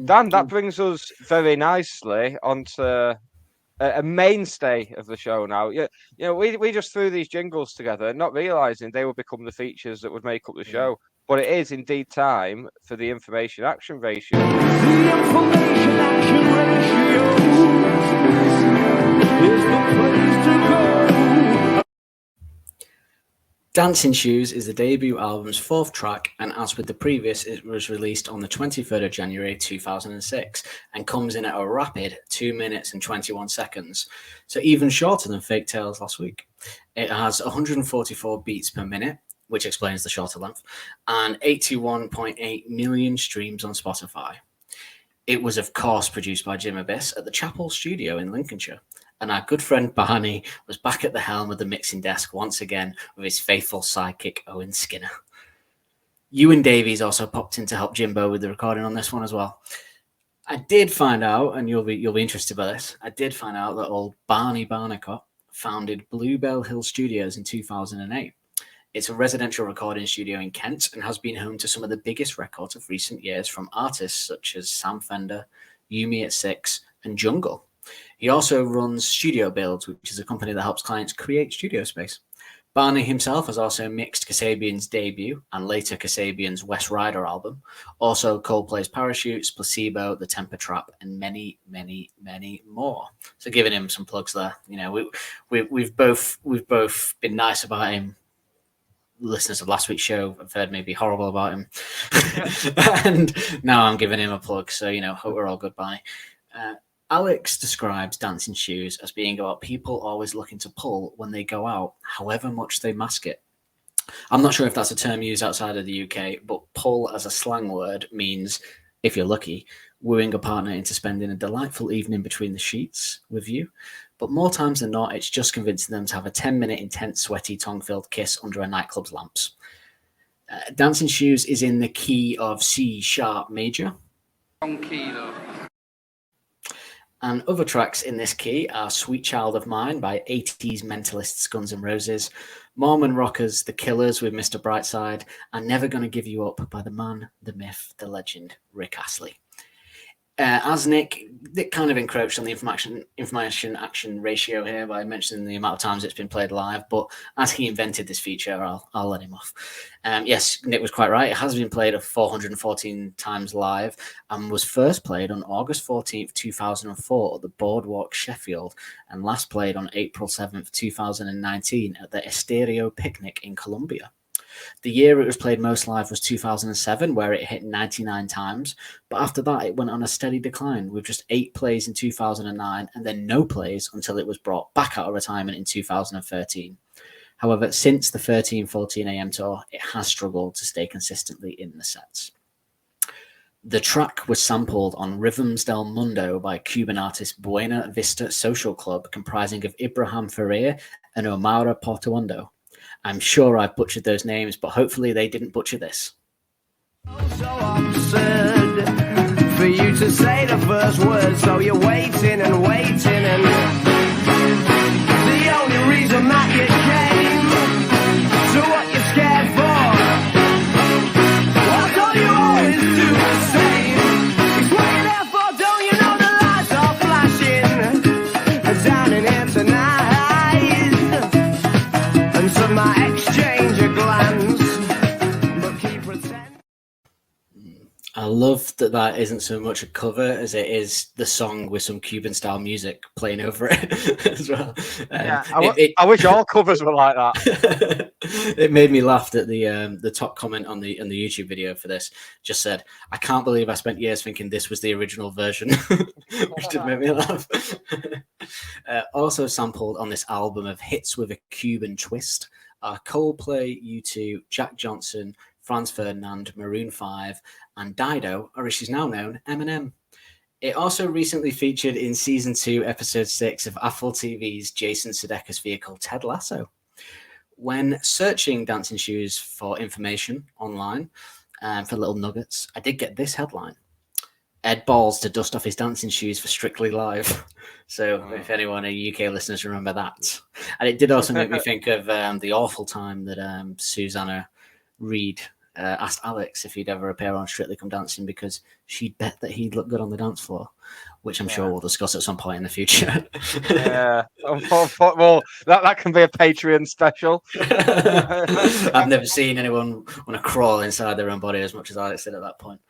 Dan, that brings us very nicely onto a mainstay of the show now. We just threw these jingles together, not realizing they would become the features that would make up the show. But it is indeed time for the information action ratio. The information action ratio is the place to go. Dancing Shoes is the debut album's fourth track, and as with the previous, it was released on the 23rd of January 2006 and comes in at a rapid 2 minutes and 21 seconds, so even shorter than Fake Tales last week. It has 144 beats per minute, which explains the shorter length, and 81.8 million streams on Spotify. It was, of course, produced by Jim Abyss at the Chapel Studio in Lincolnshire. And our good friend Barney was back at the helm of the mixing desk once again with his faithful sidekick Owen Skinner. Ewan Davies also popped in to help Jimbo with the recording on this one as well. I did find out, and you'll be interested by this, I did find out that old Barney Barnicott founded Bluebell Hill Studios in 2008. It's a residential recording studio in Kent and has been home to some of the biggest records of recent years from artists such as Sam Fender, Yumi at Six, and Jungle. He also runs Studio Builds, which is a company that helps clients create studio space. Barney himself has also mixed Kasabian's debut and later Kasabian's West Rider album, also Coldplay's Parachutes, Placebo, The Temper Trap, and many, many, many more. So giving him some plugs there. We've both been nice about him. Listeners of last week's show have heard me be horrible about him. And now I'm giving him a plug. So, hope we're all good, Barney. Alex describes Dancing Shoes as being about people always looking to pull when they go out, however much they mask it. I'm not sure if that's a term used outside of the UK, but pull as a slang word means, if you're lucky, wooing a partner into spending a delightful evening between the sheets with you. But more times than not, it's just convincing them to have a 10-minute intense, sweaty, tongue-filled kiss under a nightclub's lamps. Dancing Shoes is in the key of C sharp major. Wrong key, though. And other tracks in this key are Sweet Child of Mine by 80s mentalists Guns N' Roses, Mormon Rockers, The Killers with Mr. Brightside, and Never Gonna Give You Up by the man, the myth, the legend, Rick Astley. As Nick kind of encroached on the information action ratio here by mentioning the amount of times it's been played live, but as he invented this feature, I'll let him off. Yes, Nick was quite right. It has been played 414 times live and was first played on August 14th, 2004 at the Boardwalk, Sheffield, and last played on April 7th, 2019 at the Estéreo Picnic in Colombia. The year it was played most live was 2007, where it hit 99 times. But after that, it went on a steady decline with just 8 plays in 2009 and then no plays until it was brought back out of retirement in 2013. However, since the 13-14 AM tour, it has struggled to stay consistently in the sets. The track was sampled on Rhythms del Mundo by Cuban artist Buena Vista Social Club, comprising of Ibrahim Ferrer and Omara Portuondo. I'm sure I butchered those names, but hopefully they didn't butcher this. So absurd for you to say the first word, so you're waiting and waiting, and the only reason that you came to what you're scared for. What all you always do the same is what you're there for. Don't you know the lights are flashing down in here tonight? And so my exchange a glance, but keep pretending. I love that isn't so much a cover as it is the song with some Cuban style music playing over it as well. I wish all covers were like that. It made me laugh that the top comment on the YouTube video for this just said, "I can't believe I spent years thinking this was the original version," which did make me laugh. Also sampled on this album of hits with a Cuban twist are Coldplay, U2, Jack Johnson, Franz Ferdinand, Maroon 5, and Dido, or as she's now known, Eminem. It also recently featured in Season 2, Episode 6 of Apple TV's Jason Sudeikis vehicle, Ted Lasso. When searching Dancing Shoes for information online, for little nuggets, I did get this headline. Ed balls to dust off his dancing shoes for Strictly Live. So if anyone, UK listeners, remember that. And it did also make me think of the awful time that Susanna Reid asked Alex if he'd ever appear on Strictly Come Dancing because she'd bet that he'd look good on the dance floor, which I'm sure we'll discuss at some point in the future. Yeah. Well, that can be a Patreon special. I've never seen anyone want to crawl inside their own body as much as Alex did at that point.